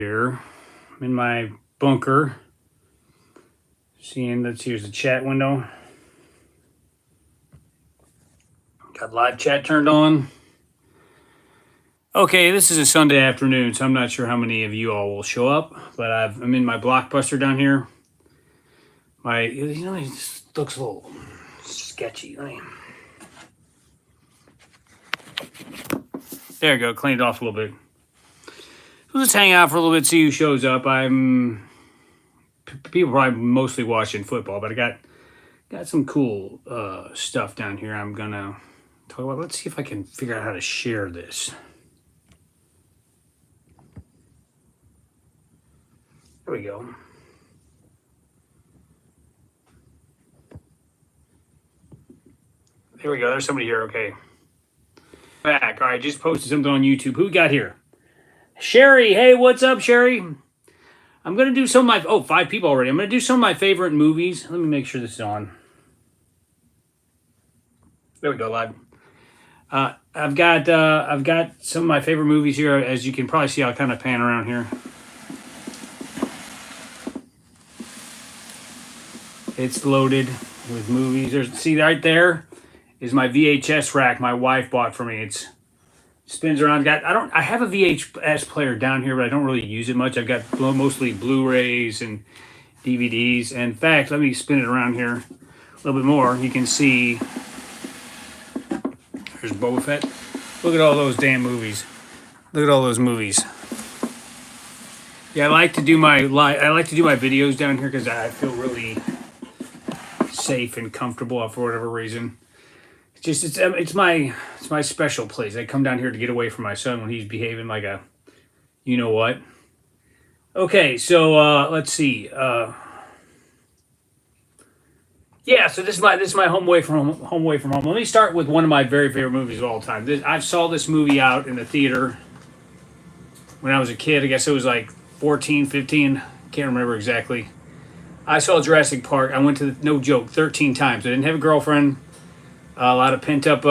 Here. I'm in my bunker. Here's the chat window. Got live chat turned on. Okay, this is a Sunday afternoon, so I'm not sure how many of you all will show up, but I'm in my Blockbuster down here. It just looks a little sketchy. There you go, cleaned it off a little bit. We'll just hang out for a little bit, see who shows up. People probably mostly watching football, but I got some cool stuff down here I'm gonna talk about. Let's see if I can figure out how to share this. There we go. There we go. There's somebody here. Okay. Back. All right. Just posted something on YouTube. Who we got here? Sherry. Hey, what's up, Sherry? I'm going to do some of my... 5 people already. I'm going to do some of my favorite movies. Let me make sure this is on. There we go, live. I've got some of my favorite movies here. As you can probably see, I'll kind of pan around here. It's loaded with movies. See right there is my VHS rack my wife bought for me. It spins around. I have a VHS player down here, but I don't really use it much. I've got mostly Blu-rays and DVDs. And in fact, let me spin it around here a little bit more. You can see there's Boba Fett. Look at all those damn movies. Look at all those movies. Yeah, I like to do my videos down here because I feel really safe and comfortable for whatever reason. It's my special place. I come down here to get away from my son when he's behaving like a you know what. Okay, so let's see. Yeah, so this is my home away from home. Let me start with one of my very favorite movies of all time. I saw this movie out in the theater when I was a kid. I guess it was like 14, 15. Can't remember exactly. I saw Jurassic Park. I went to, no joke, 13 times. I didn't have a girlfriend. A lot of pent-up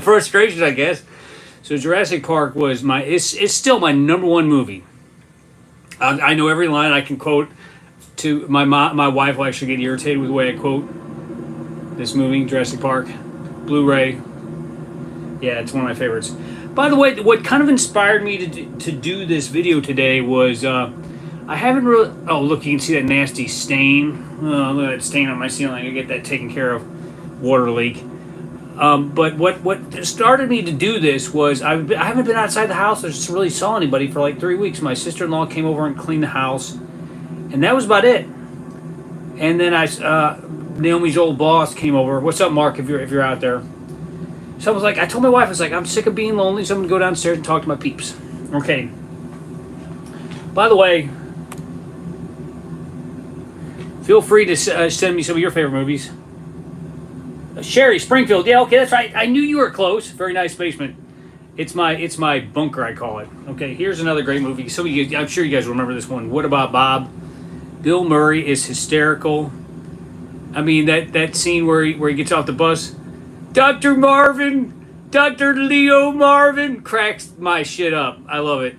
frustration, I guess. So Jurassic Park was it's still my number one movie. I know every line I can quote. To my wife will actually get irritated with the way I quote this movie, Jurassic Park, Blu-ray. Yeah, it's one of my favorites. By the way, what kind of inspired me to do this video today was I haven't really... Oh, look, you can see that nasty stain. Oh, look at that stain on my ceiling. I get that taken care of. Water leak. But what started me to do this was I haven't been outside the house. I just really saw anybody for like 3 weeks. My sister-in-law came over and cleaned the house, and that was about it. And then Naomi's old boss came over. What's up, Mark? If you're out there. So I told my wife, I was like, I'm sick of being lonely, so I'm gonna go downstairs and talk to my peeps. Okay. By the way, feel free to send me some of your favorite movies. Sherry, Springfield. Yeah, okay, that's right. I knew you were close. Very nice basement. It's my bunker, I call it. Okay, here's another great movie. I'm sure you guys remember this one. What About Bob? Bill Murray is hysterical. I mean, that scene where he gets off the bus. Dr. Leo Marvin cracks my shit up. I love it.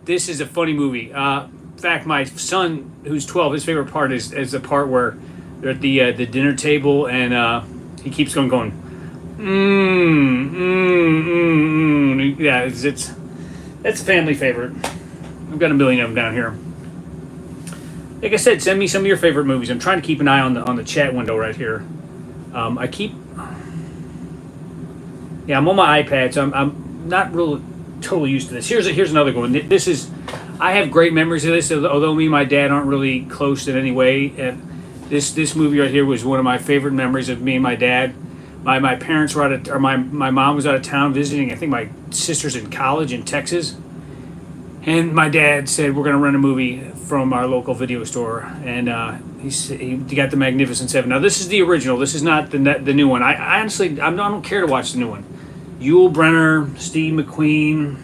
This is a funny movie. In fact, my son, who's 12, his favorite part is the part where they're at the dinner table and he keeps going. Yeah, that's a family favorite. I've got a million of them down here. Like I said, send me some of your favorite movies. I'm trying to keep an eye on the chat window right here. I'm on my iPad, so I'm not really totally used to this. Here's another one. I have great memories of this, although me and my dad aren't really close in any way. This movie right here was one of my favorite memories of me and my dad. My parents were my mom was out of town visiting. I think my sister's in college in Texas, and my dad said we're going to rent a movie from our local video store, and he got The Magnificent Seven. Now this is the original. This is not the new one. I honestly I don't care to watch the new one. Yul Brynner, Steve McQueen,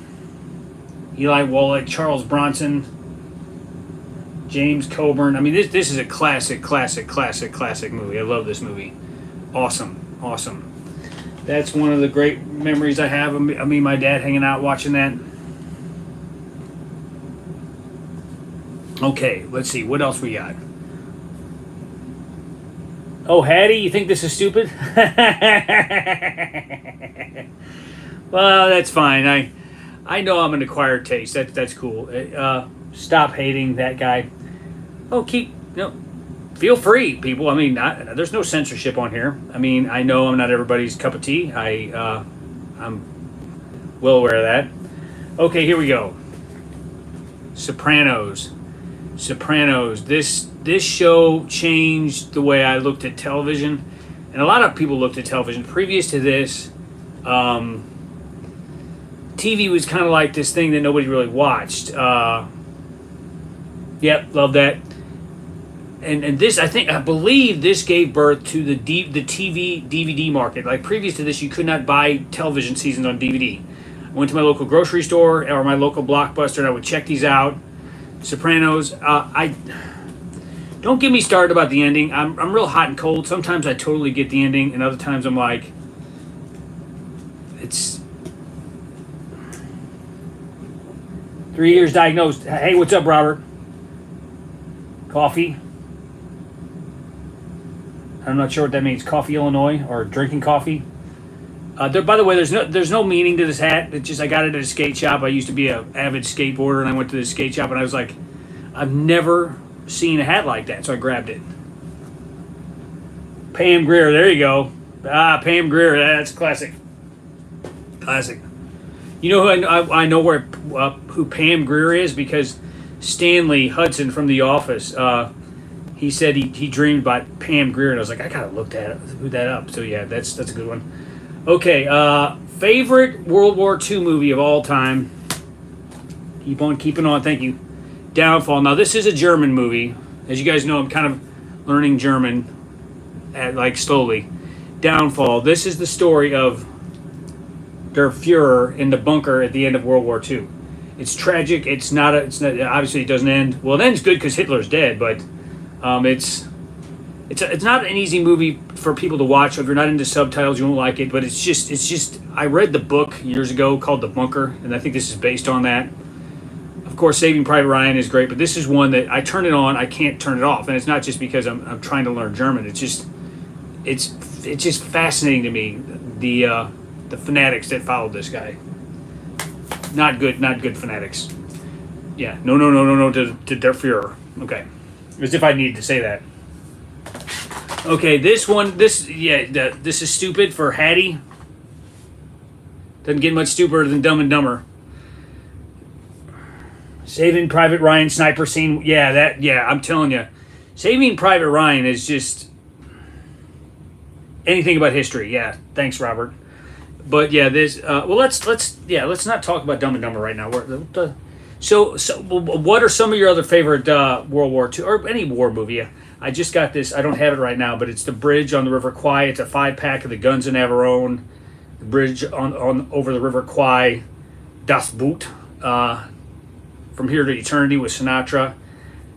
Eli Wallach, Charles Bronson, James Coburn. I mean, this is a classic movie. I love this movie. Awesome. That's one of the great memories I have of me and my dad hanging out watching that. Okay, let's see. What else we got? Oh, Hattie, you think this is stupid? Well, that's fine. I know I'm an acquired taste. That's cool. Stop hating that guy. Oh, feel free, people. I mean, there's no censorship on here. I mean, I know I'm not everybody's cup of tea. I'm well aware of that. Okay, here we go. Sopranos. Sopranos. This show changed the way I looked at television, and a lot of people looked at television. Previous to this, TV was kind of like this thing that nobody really watched. Yep, love that. And this, I believe this gave birth to the TV DVD market. Like previous to this, you could not buy television seasons on DVD. I went to my local grocery store or my local Blockbuster, and I would check these out. Sopranos. I don't get me started about the ending. I'm real hot and cold. Sometimes I totally get the ending, and other times I'm like, it's 3 years diagnosed. Hey, what's up, Robert? Coffee. I'm not sure what that means. Coffee, Illinois, or drinking coffee. By the way, there's no meaning to this hat. It's just I got it at a skate shop. I used to be an avid skateboarder, and I went to the skate shop, and I was like, I've never seen a hat like that, so I grabbed it. Pam Grier, there you go. Pam Grier, that's classic. Classic. You know who I know who Pam Grier is, because Stanley Hudson from The Office. He said he dreamed about Pam Grier, and I was like, I gotta look that up. So yeah, that's a good one. Okay, favorite World War II movie of all time. Keep on keeping on. Thank you. Downfall. Now this is a German movie. As you guys know, I'm kind of learning German, slowly. Downfall. This is the story of Der Fuhrer in the bunker at the end of World War II. It's tragic. It's not. Obviously, it doesn't end. Well, it ends good because Hitler's dead, but it's not an easy movie for people to watch. If you're not into subtitles, you won't like it. But it's just. I read the book years ago called The Bunker, and I think this is based on that. Of course, Saving Private Ryan is great, but this is one that I turn it on, I can't turn it off, and it's not just because I'm trying to learn German. It's just fascinating to me, the fanatics that followed this guy. Not good fanatics. Yeah, no to Der Fuhrer. Okay, as if I needed to say that. Okay, this is stupid for Hattie. Doesn't get much stupider than Dumb and Dumber. Saving Private Ryan sniper scene. Yeah, I'm telling you. Saving Private Ryan is just anything about history. Yeah, thanks, Robert. But yeah, let's not talk about Dumb and Dumber right now. So what are some of your other favorite World War II or any war movie? I just got this. I don't have it right now, but it's The Bridge on the River Kwai. It's a 5-pack of the Guns of Navarone. The Bridge on over the River Kwai. Das Boot. From Here to Eternity with Sinatra.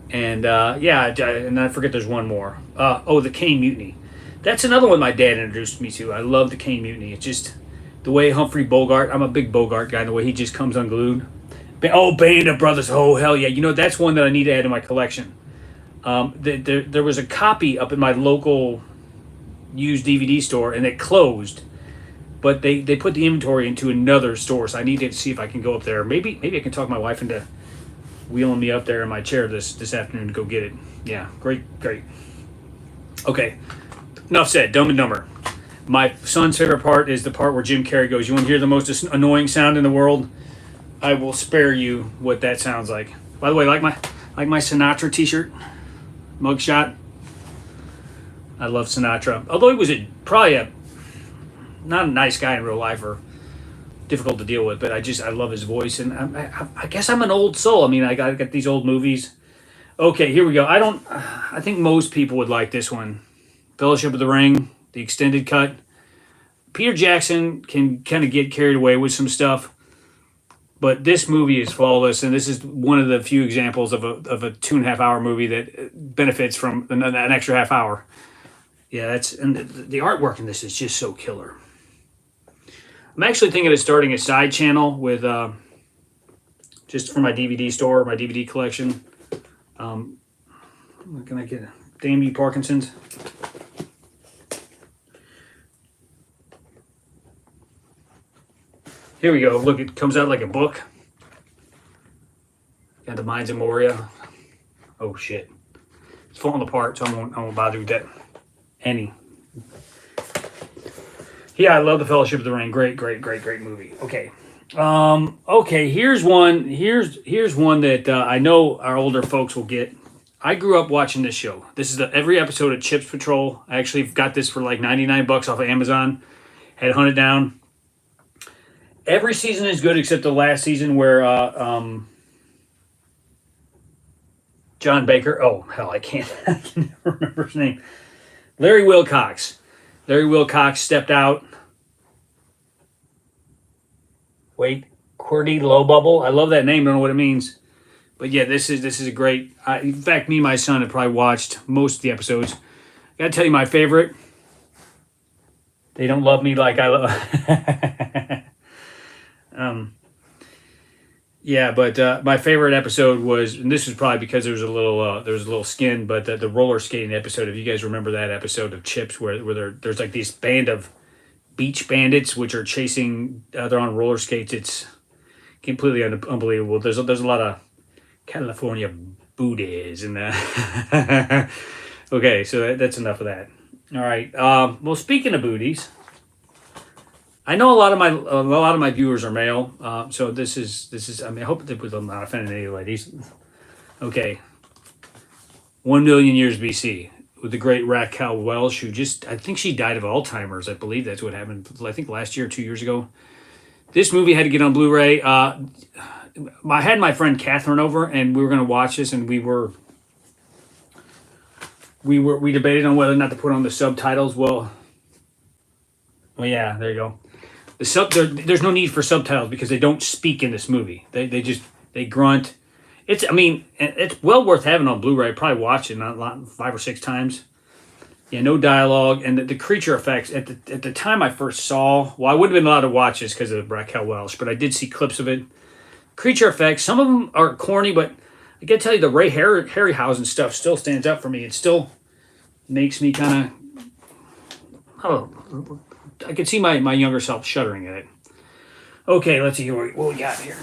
And and I forget there's one more. The Caine Mutiny. That's another one my dad introduced me to. I love the Caine Mutiny. It's just the way Humphrey Bogart. I'm a big Bogart guy. The way he just comes unglued. Band of Brothers. Oh hell yeah! That's one that I need to add to my collection. There was a copy up in my local used DVD store, and it closed. But they put the inventory into another store, so I need to see if I can go up there. Maybe I can talk my wife into wheeling me up there in my chair this afternoon to go get it. Yeah, great. Okay, enough said. Dumb and Dumber. My son's favorite part is the part where Jim Carrey goes, "You want to hear the most annoying sound in the world? I will spare you what that sounds like." By the way, like my Sinatra T-shirt, mugshot. I love Sinatra. Although he was probably not a nice guy in real life, or difficult to deal with, but I love his voice, and I guess I'm an old soul. I mean, I got these old movies. Okay, here we go. I think most people would like this one. Fellowship of the Ring, the extended cut. Peter Jackson can kind of get carried away with some stuff, but this movie is flawless, and this is one of the few examples of a 2.5 hour movie that benefits from an extra half hour. Yeah, and the artwork in this is just so killer. I'm actually thinking of starting a side channel with just for my DVD store, my DVD collection. What can I get? Damn you, Parkinson's. Here we go. Look, it comes out like a book. Got the Mines of Moria. Oh shit, it's falling apart, so I won't bother with that. Any. Yeah, I love the Fellowship of the Ring. Great movie. Okay. Okay. Here's one. Here's one that I know our older folks will get. I grew up watching this show. This is every episode of Chips Patrol. I actually got this for like 99 bucks off of Amazon. Had it hunted down. Every season is good except the last season where John Baker. Oh hell, I can never remember his name. Larry Wilcox. Larry Wilcox stepped out. Wait, QWERTY Low Bubble. I love that name. Don't know what it means, but yeah, this is a great. In fact, me and my son have probably watched most of the episodes. I gotta tell you, my favorite. They don't love me like I love. Yeah, but my favorite episode was, and this was probably because there was a little skin, but the roller skating episode. If you guys remember that episode of Chips, where there's like this band of beach bandits which are chasing, they're on roller skates. It's completely unbelievable. There's a lot of California booties in that. Okay, so that's enough of that. All right. Well, speaking of booties. I know a lot of my viewers are male, so this is. I mean, I hope that I'm not offending any ladies. Okay, 1,000,000 years BC with the great Raquel Welch, who I think she died of Alzheimer's. I believe that's what happened. I think last year, 2 years ago. This movie had to get on Blu-ray. I had my friend Catherine over, and we were going to watch this, and we debated on whether or not to put on the subtitles. Well, yeah, there you go. There's no need for subtitles because they don't speak in this movie. They grunt. It's well worth having on Blu-ray. Probably watch it not 5 or 6 times. Yeah, no dialogue, and the creature effects at the time I first saw. Well, I wouldn't have been allowed to watch this because of Raquel Welch, but I did see clips of it. Creature effects. Some of them are corny, but I gotta tell you, the Ray Harryhausen stuff still stands up for me. It still makes me kind of. Oh. I could see my younger self shuddering at it. Okay, let's see what we got here.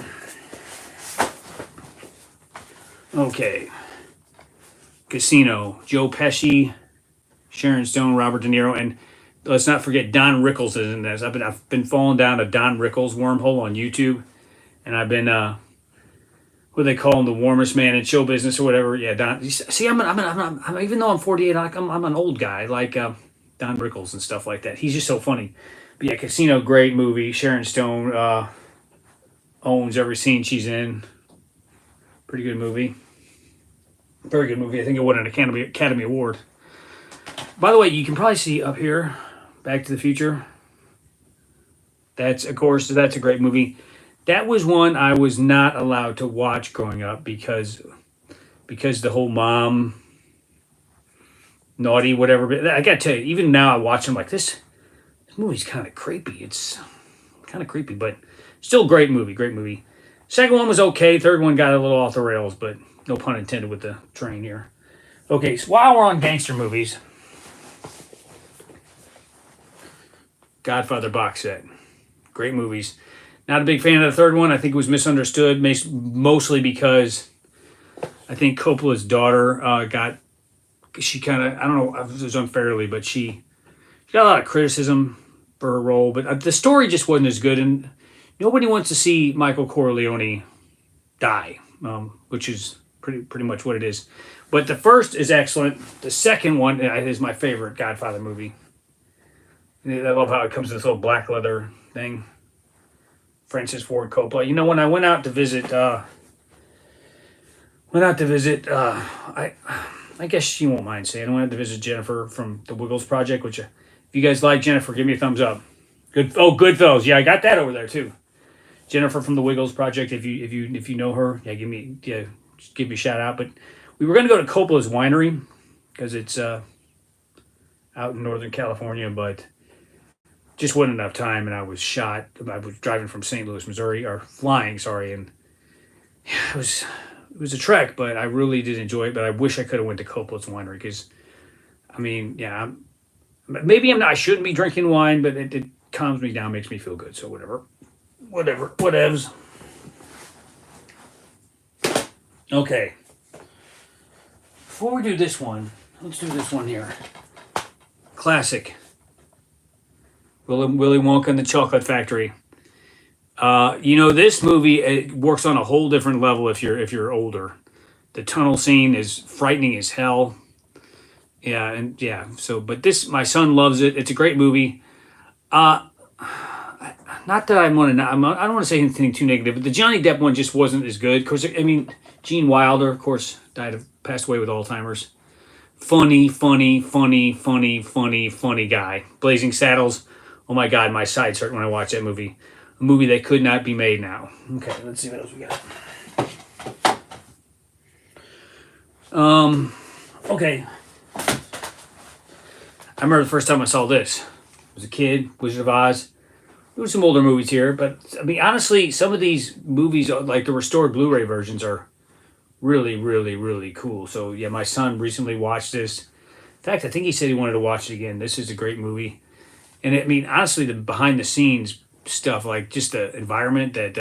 Okay. Casino. Joe Pesci, Sharon Stone, Robert De Niro, and let's not forget Don Rickles is in this. I've been falling down a Don Rickles wormhole on YouTube, and I've been what do they call him, the warmest man in show business or whatever. Yeah, Don. See, I'm even though I'm 48, I'm an old guy like. Don Rickles and stuff like that. He's just so funny. But yeah, Casino, great movie. Sharon Stone owns every scene she's in. Pretty good movie. Very good movie. I think it won an Academy Award. By the way, you can probably see up here, Back to the Future. That's a great movie. That was one I was not allowed to watch growing up because the whole mom naughty, whatever. But I gotta tell you, even now I watch them like this movie's kind of creepy. It's kind of creepy, but still great movie. Great movie. Second one was okay. Third one got a little off the rails, but no pun intended with the train here. Okay, so while we're on gangster movies, Godfather box set. Great movies. Not a big fan of the third one. I think it was misunderstood, mostly because I think Coppola's daughter she kind of, I don't know if it was unfairly, but she got a lot of criticism for her role, but the story just wasn't as good, and nobody wants to see Michael Corleone die, which is pretty much what it is. But the first is excellent. The second one is my favorite Godfather movie. I love how it comes with this little black leather thing. Francis Ford Coppola. You know, when I went out to visit, I guess she won't mind saying I went out to visit Jennifer from the Wiggles Project, which if you guys like Jennifer, give me a thumbs up. Goodfellas. Yeah, I got that over there too. Jennifer from the Wiggles Project. If you know her, just give me a shout out. But we were going to go to Coppola's winery because it's out in Northern California, but just wasn't enough time, and I was shot. I was driving from St. Louis, Missouri, or flying, sorry, and it was a trek, but I really did enjoy it. But I wish I could have went to Copeland's Winery because, I mean, yeah, maybe I shouldn't be drinking wine, but it calms me down, makes me feel good. So whatevs. Okay. Before we do this one, let's do this one here. Classic. Willy Wonka and the Chocolate Factory. This movie, it works on a whole different level if you're older. The tunnel scene is frightening as hell. Yeah, and yeah. So, but my son loves it. It's a great movie. Not that I want to. I don't want to say anything too negative, but the Johnny Depp one just wasn't as good. Because I mean, Gene Wilder, of course, passed away with Alzheimer's. Funny guy. Blazing Saddles. Oh my God, my sides hurt when I watch that movie. A movie that could not be made now. Okay, let's see what else we got. Okay. I remember the first time I saw this. I was a kid, Wizard of Oz. There were some older movies here, but I mean, honestly, some of these movies, like the restored Blu-ray versions, are really, really, really cool. So yeah, my son recently watched this. In fact, I think he said he wanted to watch it again. This is a great movie. And I mean, honestly, the behind the scenes stuff, like just the environment that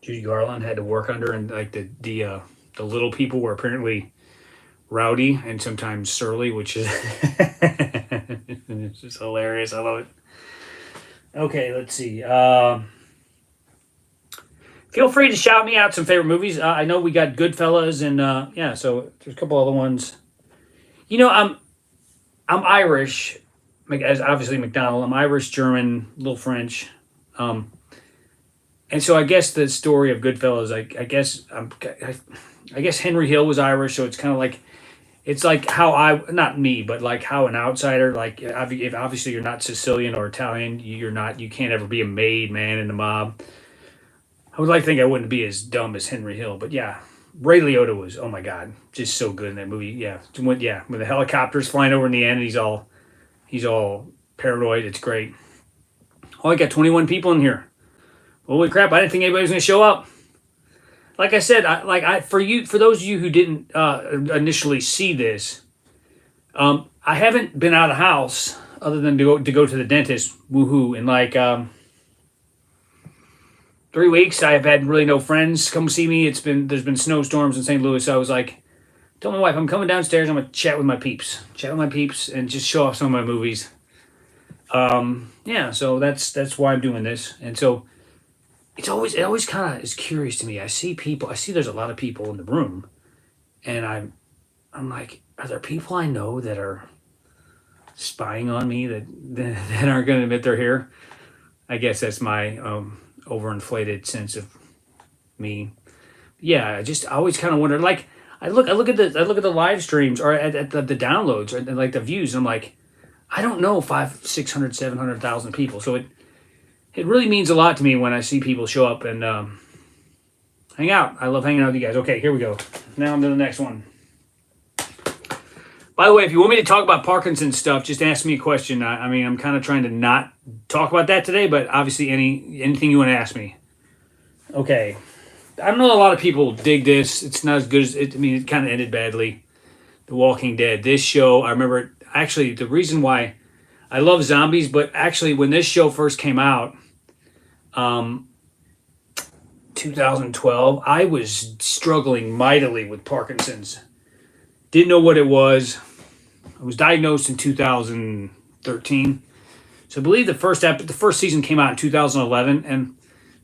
Judy Garland had to work under, and like the little people were apparently rowdy and sometimes surly, which is it's just hilarious. I love it. Okay, let's see. Feel free to shout me out some favorite movies. I know we got Goodfellas and yeah, so there's a couple other ones. I'm Irish, as obviously McDonald. I'm Irish, German, a little French, and so I guess the story of Goodfellas. I guess Henry Hill was Irish, so it's kind of like how not me, but like how an outsider, like if obviously you're not Sicilian or Italian, you can't ever be a made man in the mob. I would like to think I wouldn't be as dumb as Henry Hill, but yeah. Ray Liotta was, oh my God, just so good in that movie. Yeah, when the helicopter's flying over in the end, and he's all paranoid. It's great. Oh, I got 21 people in here. Holy crap! I didn't think anybody was going to show up. Like I said, for those of you who didn't initially see this, I haven't been out of the house other than to go to the dentist. Woohoo! In like 3 weeks, I have had really no friends come see me. There's been snowstorms in St. Louis. So I was like, tell my wife I'm coming downstairs. I'm gonna chat with my peeps, and just show off some of my movies. Yeah, so that's why I'm doing this. And so it always kind of is curious to me. I see there's a lot of people in the room, and I'm like, are there people I know that are spying on me that aren't going to admit they're here? I guess that's my overinflated sense of me. Yeah, I always kind of wonder. Like I look at the live streams or at the downloads or like the views. And I'm like, I don't know 500, 600, 700,000 people. So it really means a lot to me when I see people show up and hang out. I love hanging out with you guys. Okay, here we go. Now on to the next one. By the way, if you want me to talk about Parkinson stuff, just ask me a question. I mean, I'm kind of trying to not talk about that today, but obviously anything you want to ask me. Okay. I know a lot of people dig this. It's not as good as it. I mean, it kind of ended badly. The Walking Dead. This show, I remember actually the reason why I love zombies, but actually when this show first came out, 2012, I was struggling mightily with Parkinson's. Didn't know what it was. I was diagnosed in 2013. So I believe the first season came out in 2011 and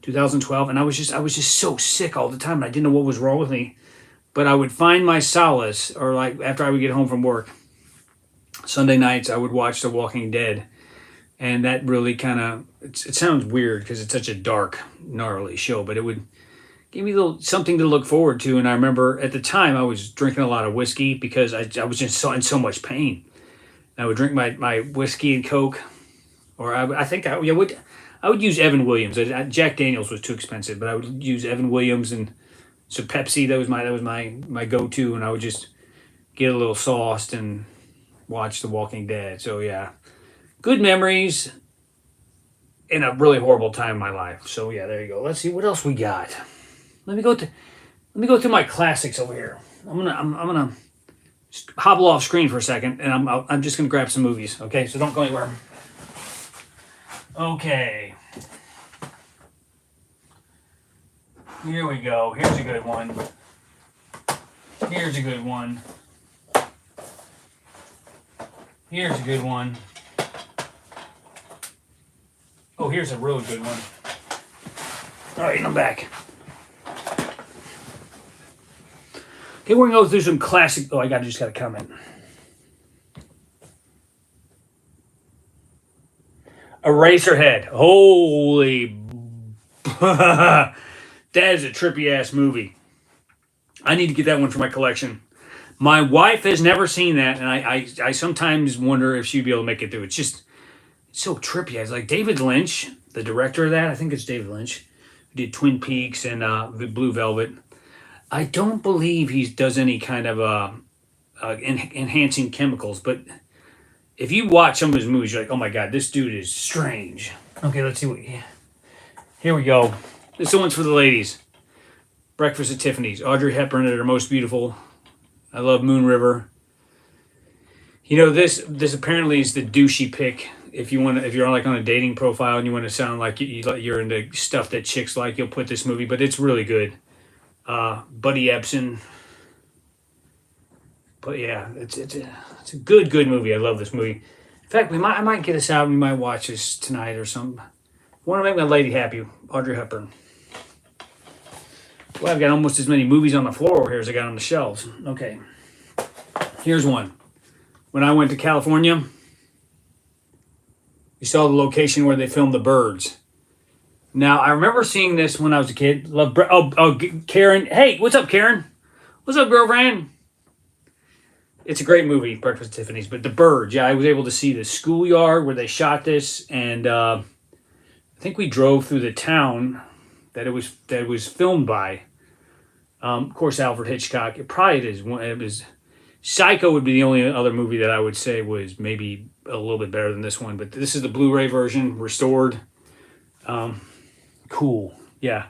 2012, and I was just so sick all the time, and I didn't know what was wrong with me. But I would find my solace, or like after I would get home from work, Sunday nights I would watch The Walking Dead, and that really kind of it sounds weird because it's such a dark, gnarly show, but it would give me something to look forward to. And I remember at the time I was drinking a lot of whiskey because I was just in so much pain. I would drink my whiskey and Coke, or I would use Evan Williams. Jack Daniels was too expensive, but I would use Evan Williams and so Pepsi. That was my go-to, and I would just get a little sauced and watch The Walking Dead. So yeah, good memories in a really horrible time in my life. So yeah, there you go. Let's see what else we got. Let me go to let me go through my classics over here. I'm gonna just hobble off screen for a second, and I'm just gonna grab some movies. Okay, so don't go anywhere. Okay, here we go. Here's a good one. Here's a good one. Here's a good one. Oh, here's a really good one. All right, I'm back. Okay, we're gonna go through some classic. Oh, just got a comment. Eraserhead. Holy, that is a trippy ass movie. I need to get that one for my collection. My wife has never seen that, and I sometimes wonder if she'd be able to make it through. It's so trippy. It's like David Lynch, the director of that. I think it's David Lynch, who did Twin Peaks and the Blue Velvet. I don't believe he does any kind of enhancing chemicals, but if you watch some of his movies, you're like, oh my god, this dude is strange. Okay, let's see what. Here we go. This one's for the ladies. Breakfast at Tiffany's. Audrey Hepburn at her most beautiful. I love Moon River. You know, this apparently is the douchey pick. If you're like on a dating profile and you want to sound like you're into stuff that chicks like, you'll put this movie. But it's really good. Buddy Ebsen. But yeah, it's a good movie. I love this movie. In fact, I might get this out. We might watch this tonight or something. I want to make my lady happy. Audrey Hepburn. Well, I've got almost as many movies on the floor over here as I got on the shelves. Okay. Here's one. When I went to California, we saw the location where they filmed The Birds. Now, I remember seeing this when I was a kid. Karen. Hey, what's up, Karen? What's up, girlfriend? It's a great movie, Breakfast at Tiffany's. But The Birds, yeah, I was able to see the schoolyard where they shot this. And I think we drove through the town that it was filmed by. Of course, Alfred Hitchcock. It was Psycho would be the only other movie that I would say was maybe a little bit better than this one. But this is the Blu-ray version, restored. Cool. Yeah.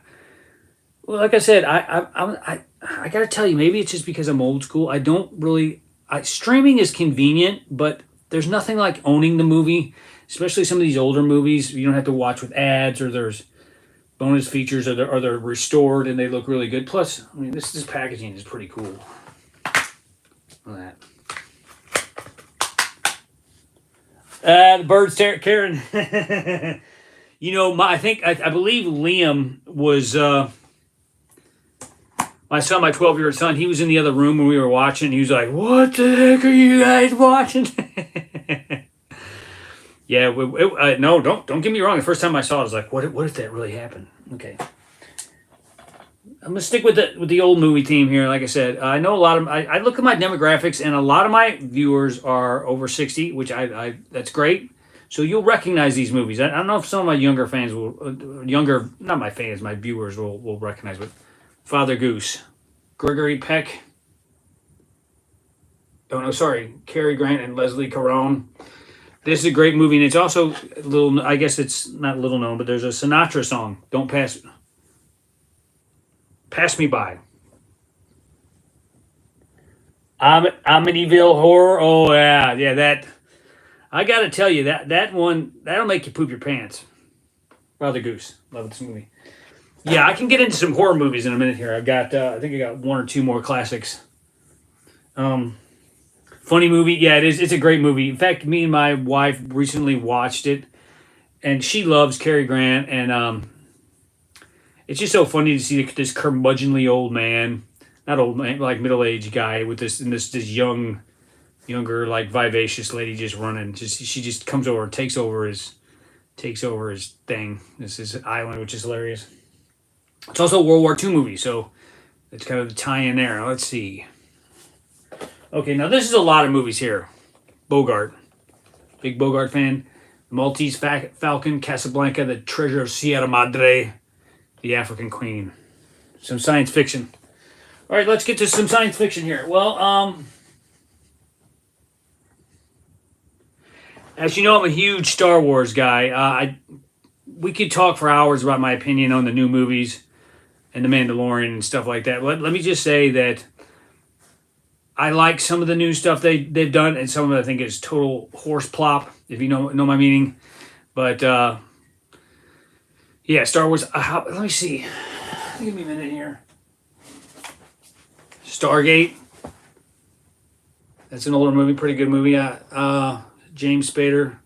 Well, like I said, I got to tell you, maybe it's just because I'm old school. I don't really. Streaming is convenient, but there's nothing like owning the movie, especially some of these older movies. You don't have to watch with ads, or there's bonus features, or they're restored and they look really good. Plus, I mean, this packaging is pretty cool. Look at that. The Birds, Karen. You know, I believe Liam was my son, my 12-year-old son. He was in the other room when we were watching. He was like, "What the heck are you guys watching?" Yeah, no, don't get me wrong. The first time I saw it, I was like, "What if that really happened?" Okay, I'm gonna stick with the old movie theme here. Like I said, I know a lot of. I look at my demographics, and a lot of my viewers are over 60, which I that's great. So you'll recognize these movies. I don't know if some of my younger fans not my fans, my viewers will recognize, but Father Goose, Gregory Peck. Oh no, sorry, Cary Grant and Leslie Caron. This is a great movie, and it's also a little. I guess it's not little known, but there's a Sinatra song. Don't pass me by. Amityville Horror. Oh yeah, that. I got to tell you, that one, that'll make you poop your pants. Father Goose. Love this movie. Yeah, I can get into some horror movies in a minute here. I think I got one or two more classics. Funny movie. Yeah, it is. It's a great movie. In fact, me and my wife recently watched it, and she loves Cary Grant, and it's just so funny to see this curmudgeonly old man, not old man, like middle-aged guy with this younger, like vivacious lady just running. She just comes over and takes over his thing. This is island, which is hilarious. It's also a World War II movie, so it's kind of the tie-in there. Let's see. Okay, now this is a lot of movies here. Bogart, big Bogart fan. Maltese Falcon, Casablanca, The Treasure of Sierra Madre, The African Queen. Some science fiction. All right, let's get to some science fiction here. Well, as you know, I'm a huge Star Wars guy. We could talk for hours about my opinion on the new movies. and The Mandalorian and stuff like that. Let me just say that I like some of the new stuff they've done, and some of it I think is total horse plop, if you know my meaning. But yeah, Star Wars. Let me see. Give me a minute here. Stargate. That's an older movie, pretty good movie. James Spader.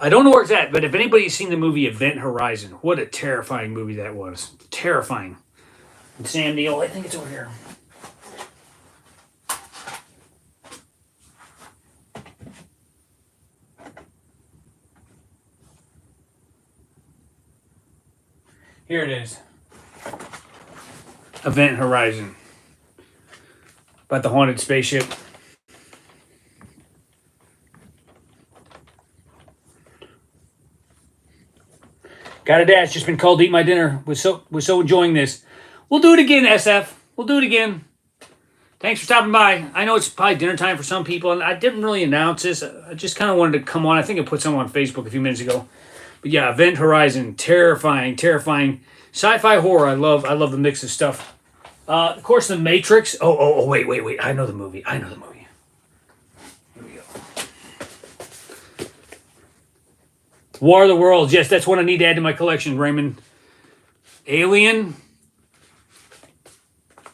I don't know where it's at, but if anybody's seen the movie Event Horizon, what a terrifying movie that was. Terrifying. And Sam Neill, I think it's over here. Here it is. Event Horizon. About the haunted spaceship. Got a dash. Just been called to eat my dinner. We're so enjoying this. We'll do it again, SF. We'll do it again. Thanks for stopping by. I know it's probably dinner time for some people, and I didn't really announce this. I just kind of wanted to come on. I think I put something on Facebook a few minutes ago. But yeah, Event Horizon, terrifying. Sci-fi horror. I love the mix of stuff. Of course, The Matrix. Wait. I know the movie. Here we go. War of the Worlds. Yes, that's one I need to add to my collection, Raymond. Alien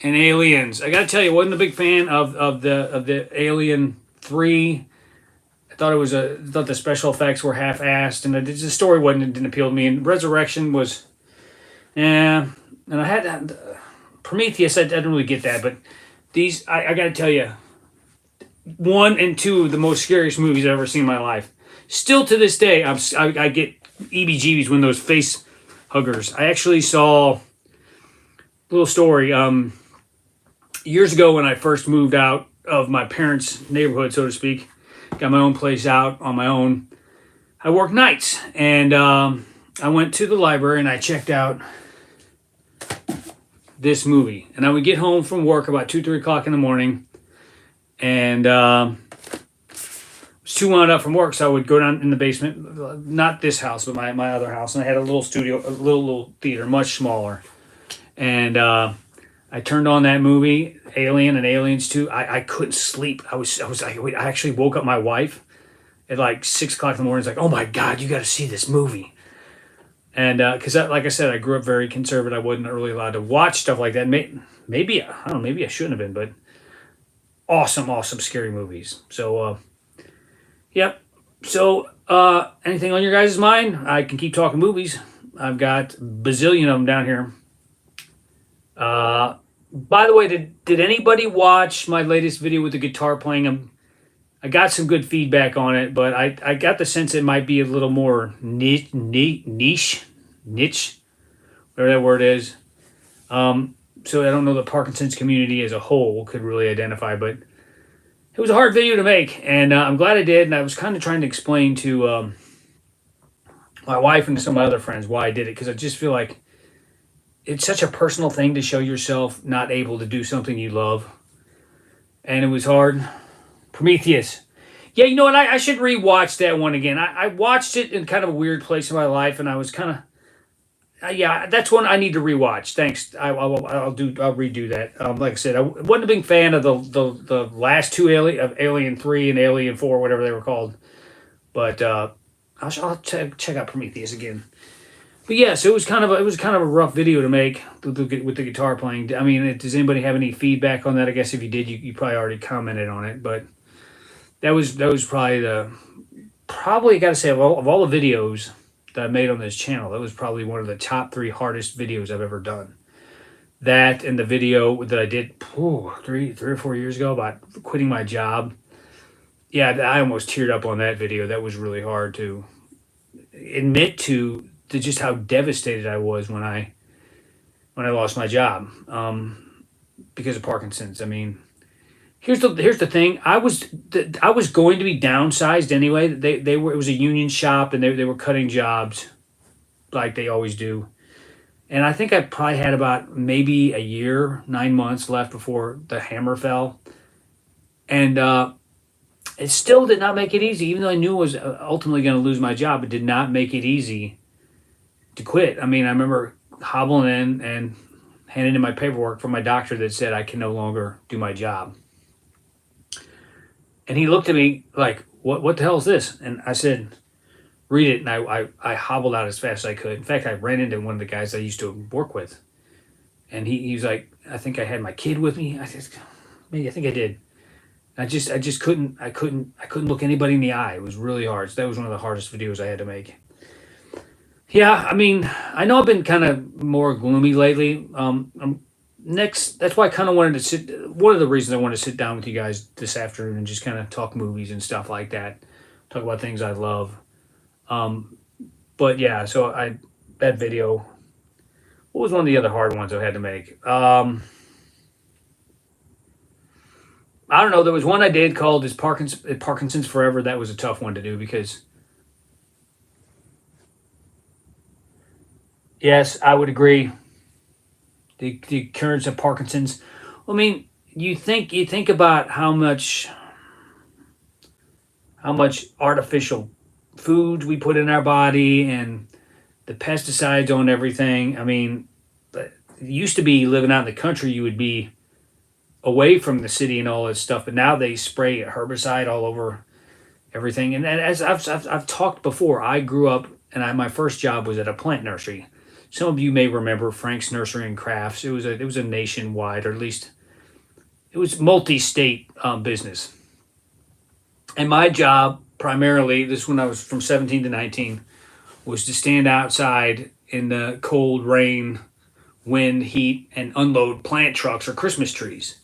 and Aliens. I gotta tell you, I wasn't a big fan of the Alien 3. I thought the special effects were half-assed, and the story didn't appeal to me. And Resurrection was, and I had Prometheus. I didn't really get that, but these I gotta tell you, 1 and 2 of the most scariest movies I've ever seen in my life. Still to this day, I get EBGBs when those face huggers. I actually saw a little story. Years ago when I first moved out of my parents' neighborhood, so to speak, got my own place out on my own. I worked nights, and I went to the library and I checked out this movie. And I would get home from work about 2-3 o'clock in the morning, and was too wound up from work, so I would go down in the basement, not this house, but my other house, and I had a little studio, a little theater, much smaller. And I turned on that movie, Alien and Aliens 2. I couldn't sleep. I actually woke up my wife at like 6 o'clock in the morning. It's like, oh my God, you got to see this movie. And because, like I said, I grew up very conservative. I wasn't really allowed to watch stuff like that. Maybe I don't know. Maybe I shouldn't have been, but awesome scary movies. So, yep. So, anything on your guys' mind? I can keep talking movies. I've got a bazillion of them down here. By the way, did anybody watch my latest video with the guitar playing? I got some good feedback on it, but I got the sense it might be a little more niche, whatever that word is. So I don't know the Parkinson's community as a whole could really identify, but it was a hard video to make, and I'm glad I did. And I was kind of trying to explain to my wife and some of my other friends why I did it, because I just feel like it's such a personal thing to show yourself not able to do something you love. And it was hard. Prometheus. Yeah, you know what? I should rewatch that one again. I watched it in kind of a weird place in my life, and I was kind of... yeah, that's one I need to rewatch. Thanks. I'll redo that. Like I said, I wasn't a big fan of the last two Alien 3 and Alien 4, whatever they were called. But I'll check out Prometheus again. But yeah, so it was kind of a rough video to make with the guitar playing. I mean, does anybody have any feedback on that? I guess if you did, you probably already commented on it. But that was probably got to say of all the videos that I made on this channel, that was probably one of the top 3 hardest videos I've ever done. That and the video that I did 3 or 4 years ago about quitting my job. Yeah, I almost teared up on that video. That was really hard to admit to just how devastated I was when I lost my job because of Parkinson's. I mean, here's the thing. I was going to be downsized anyway. It was a union shop, and they were cutting jobs like they always do. And I think I probably had about maybe a year, 9 months left before the hammer fell. And it still did not make it easy, even though I knew I was ultimately going to lose my job. It did not make it easy to quit. I mean, I remember hobbling in and handing in my paperwork from my doctor that said I can no longer do my job. And he looked at me like, what the hell is this? And I said, read it. And I hobbled out as fast as I could. In fact, I ran into one of the guys I used to work with. And he was like, I think I had my kid with me. I said, maybe I think I did. I just couldn't look anybody in the eye. It was really hard. So that was one of the hardest videos I had to make. Yeah, I mean, I know I've been kind of more gloomy lately. Next, that's why I kind of wanted to sit. One of the reasons I wanted to sit down with you guys this afternoon and just kind of talk movies and stuff like that, talk about things I love. Um, but yeah, so that video. What was one of the other hard ones I had to make? I don't know. There was one I did called Parkinson's Forever. That was a tough one to do because yes, I would agree. The occurrence of Parkinson's. I mean, you think about how much artificial food we put in our body and the pesticides on everything. I mean, it used to be living out in the country, you would be away from the city and all this stuff, but now they spray herbicide all over everything. And as I've talked before, I grew up and my first job was at a plant nursery. Some of you may remember Frank's Nursery and Crafts. It was a nationwide, or at least it was multi-state business. And my job primarily, this is when I was from 17 to 19, was to stand outside in the cold, rain, wind, heat, and unload plant trucks or Christmas trees.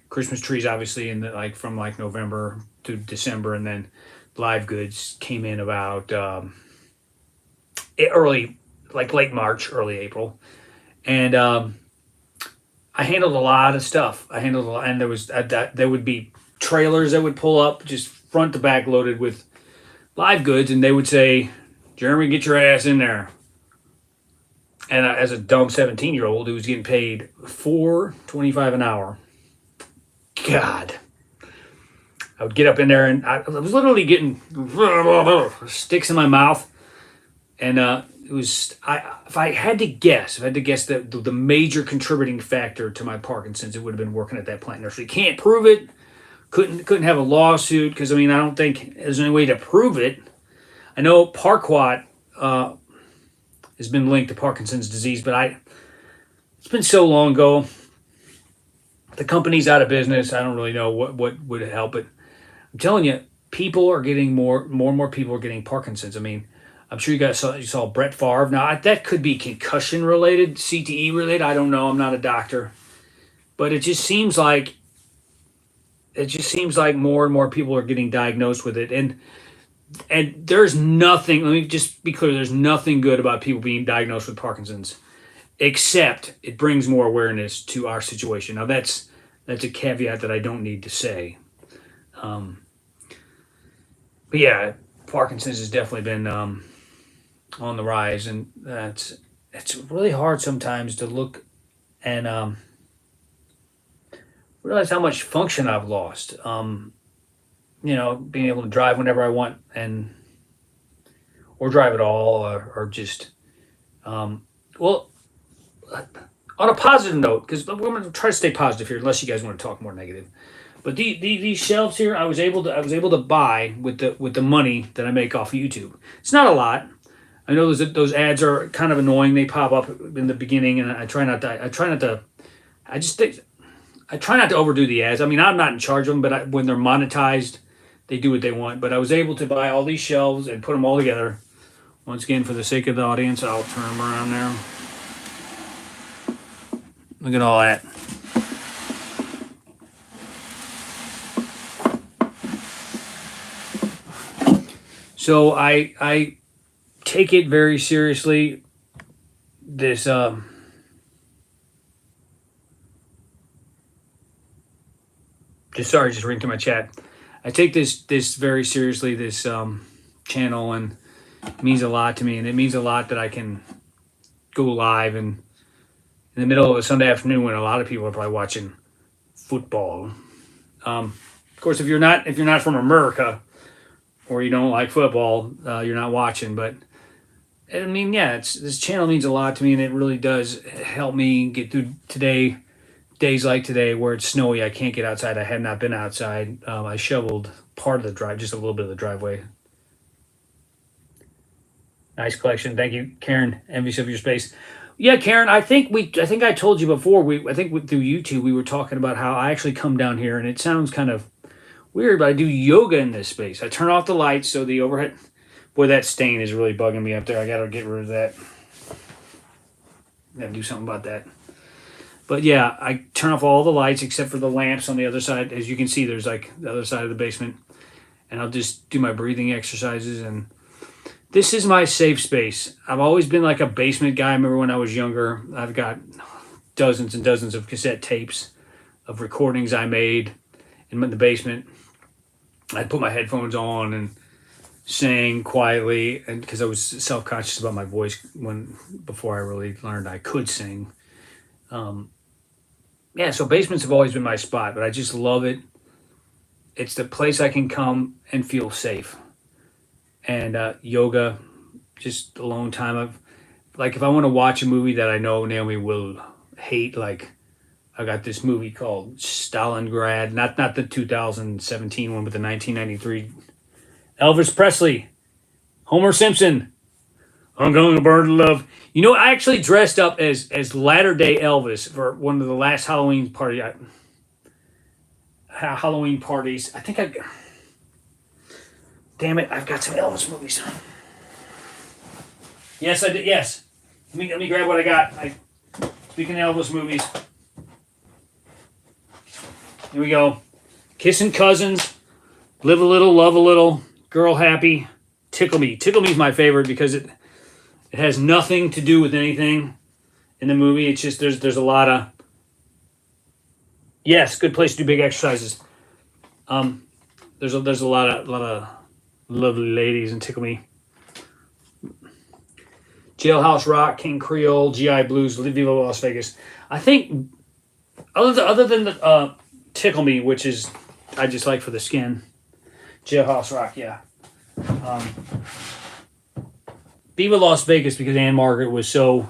Christmas trees, obviously, in the from November to December, and then live goods came in about early, late March, early April, and I handled a lot of stuff. And there would be trailers that would pull up just front to back loaded with live goods, and they would say, "Jeremy, get your ass in there." And as a dumb 17-year-old who was getting paid $4.25 an hour, God, I would get up in there and I was literally getting sticks in my mouth, and it was if I had to guess, the major contributing factor to my Parkinson's, it would have been working at that plant nursery. Can't prove it. Couldn't have a lawsuit because I don't think there's any way to prove it. I know Parquat has been linked to Parkinson's disease, but it's been so long ago. The company's out of business. I don't really know what would help it. I'm telling you, people are getting more and more people are getting Parkinson's. I mean, I'm sure you saw Brett Favre. Now that could be concussion related, CTE related. I don't know. I'm not a doctor, but it just seems like more and more people are getting diagnosed with it. And there's nothing. Let me just be clear. There's nothing good about people being diagnosed with Parkinson's, except it brings more awareness to our situation. Now that's a caveat that I don't need to say. But yeah, Parkinson's has definitely been on the rise, and it's really hard sometimes to look and realize how much function I've lost. Being able to drive whenever I want or drive at all, or just well. On a positive note, because we're going to try to stay positive here, unless you guys want to talk more negative. But these shelves here, I was able to buy with the money that I make off of YouTube. It's not a lot. I know those ads are kind of annoying. They pop up in the beginning, and I try not to. I try not to overdo the ads. I mean, I'm not in charge of them, but when they're monetized, they do what they want. But I was able to buy all these shelves and put them all together. Once again, for the sake of the audience, I'll turn them around there. Look at all that. So I take it very seriously. This just ring through my chat. I take this very seriously. This channel, and it means a lot to me, and it means a lot that I can go live and in the middle of a Sunday afternoon when a lot of people are probably watching football. Of course, if you're not from America or you don't like football, you're not watching. But I mean, yeah, this channel means a lot to me, and it really does help me get through today. Days like today where it's snowy, I can't get outside. I have not been outside. I shoveled part of the drive, just a little bit of the driveway. Nice collection, thank you, Karen. Envious of your space. Yeah, Karen. I think I told you before. Through YouTube we were talking about how I actually come down here, and it sounds kind of weird, but I do yoga in this space. I turn off the lights so the overhead. Boy, that stain is really bugging me up there. I gotta get rid of that. Gotta do something about that. But yeah, I turn off all the lights except for the lamps on the other side. As you can see, there's like the other side of the basement. And I'll just do my breathing exercises. And this is my safe space. I've always been like a basement guy. I remember when I was younger, I've got dozens and dozens of cassette tapes of recordings I made in the basement. I'd put my headphones on and sang quietly, and because I was self-conscious about my voice before I really learned I could sing. Yeah, so basements have always been my spot, but I just love it. It's the place I can come and feel safe. And yoga, just alone time. Like if I want to watch a movie that I know Naomi will hate, like I got this movie called Stalingrad, not the 2017 one, but the 1993. Elvis Presley, Homer Simpson, I'm going to burn love. You know, I actually dressed up as latter day Elvis for one of the last Halloween Halloween parties. I think damn it, I've got some Elvis movies. Yes, I did. Yes, let me grab what I got. Speaking of Elvis movies, here we go. Kissing Cousins, Live a Little, Love a Little, Girl Happy, Tickle Me. Tickle Me is my favorite because it has nothing to do with anything in the movie. It's just there's a lot of yes, good place to do big exercises. There's a lot of lovely ladies in Tickle Me. Jailhouse Rock, King Creole, GI Blues, Live Viva Las Vegas. I think other than the Tickle Me, which is I just like for the skin. Jailhouse Rock, yeah. Viva Las Vegas because Anne Margaret was so.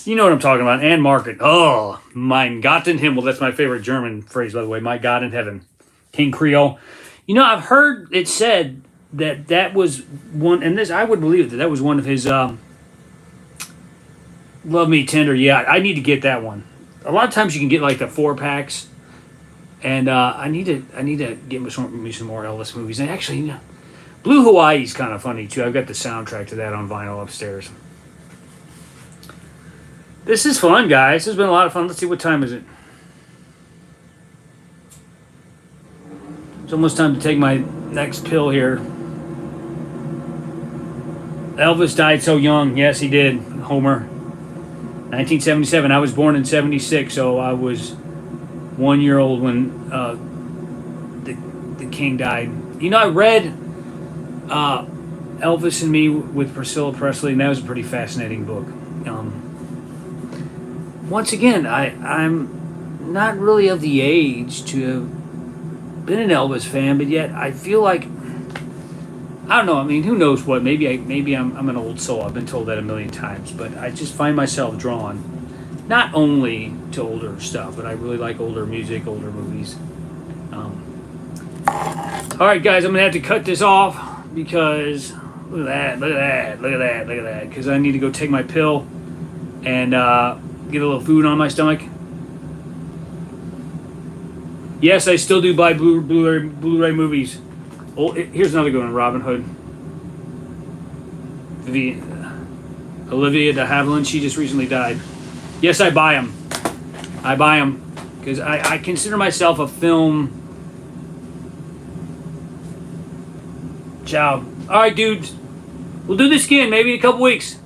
You know what I'm talking about. Anne Margaret. Oh, mein Gott in Himmel. That's my favorite German phrase, by the way. My God in heaven. King Creole. You know, I've heard it said that was one, and this I would believe that was one of his Love Me Tender. Yeah, I need to get that one. A lot of times you can get like the 4-packs, and I need to get me some more Elvis movies. And actually, you know, Blue Hawaii is kind of funny too. I've got the soundtrack to that on vinyl upstairs. This is fun, guys. This has been a lot of fun. Let's see, what time is it? It's almost time to take my next pill here. Elvis died so young. Yes, he did. Homer. 1977. I was born in 76, so I was 1 year old when the king died. You know, I read Elvis and Me with Priscilla Presley, and that was a pretty fascinating book. Once again, I'm not really of the age to have been an Elvis fan, but yet I feel like I don't know. I mean, who knows what? Maybe I'm an old soul. I've been told that a million times, but I just find myself drawn not only to older stuff, but I really like older music, older movies. All right, guys, I'm gonna have to cut this off because look at that, because I need to go take my pill and get a little food on my stomach. Yes, I still do buy Blu-ray movies. Oh, here's another good one, Robin Hood. Olivia de Havilland, she just recently died. Yes, I buy them. I buy them because I consider myself a film. Ciao. All right, dudes. We'll do this again maybe in a couple weeks.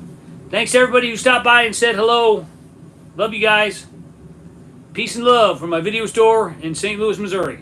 Thanks to everybody who stopped by and said hello. Love you guys. Peace and love from my video store in St. Louis, Missouri.